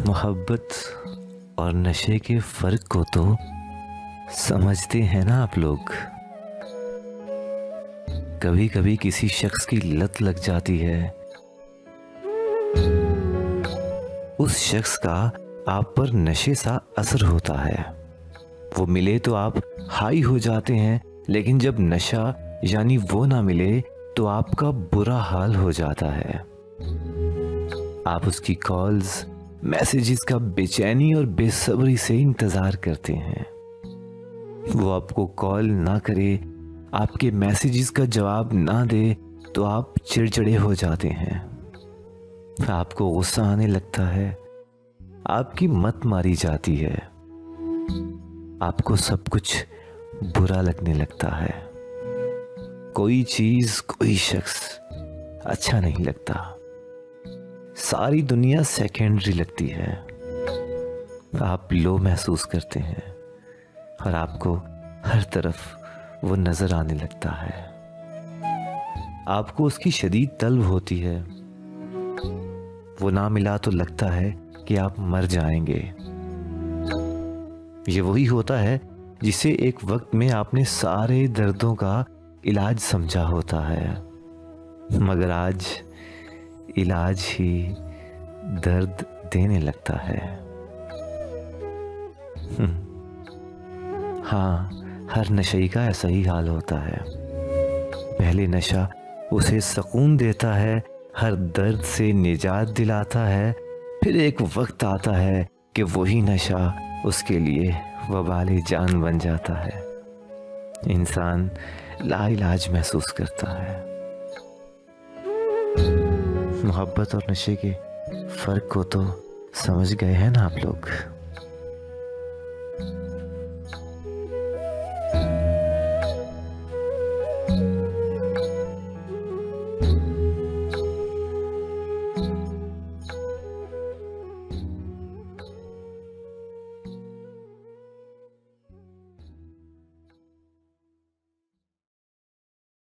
मोहब्बत और नशे के फ़र्क को तो समझते हैं ना आप लोग। कभी कभी किसी शख्स की लत लग जाती है, उस शख्स का आप पर नशे सा असर होता है। वो मिले तो आप हाई हो जाते हैं, लेकिन जब नशा यानी वो ना मिले तो आपका बुरा हाल हो जाता है। आप उसकी कॉल्स मैसेजेस का बेचैनी और बेसब्री से इंतज़ार करते हैं। वो आपको कॉल ना करे, आपके मैसेजेस का जवाब ना दे तो आप चिड़चिड़े हो जाते हैं। आपको गुस्सा आने लगता है, आपकी मत मारी जाती है, आपको सब कुछ बुरा लगने लगता है। कोई चीज़, कोई शख्स अच्छा नहीं लगता। सारी दुनिया सेकेंडरी लगती है। आप लो महसूस करते हैं और आपको हर तरफ वो नजर आने लगता है। आपको उसकी शदीद तलब होती है। वो ना मिला तो लगता है कि आप मर जाएंगे। ये वही होता है जिसे एक वक्त में आपने सारे दर्दों का इलाज समझा होता है, मगर आज इलाज ही दर्द देने लगता है। हाँ, हर नशे का ऐसा ही हाल होता है। पहले नशा उसे सुकून देता है, हर दर्द से निजात दिलाता है। फिर एक वक्त आता है कि वही नशा उसके लिए वबाले जान बन जाता है। इंसान लाइलाज महसूस करता है। मोहब्बत और नशे के फ़र्क को तो समझ गए हैं ना आप लोग।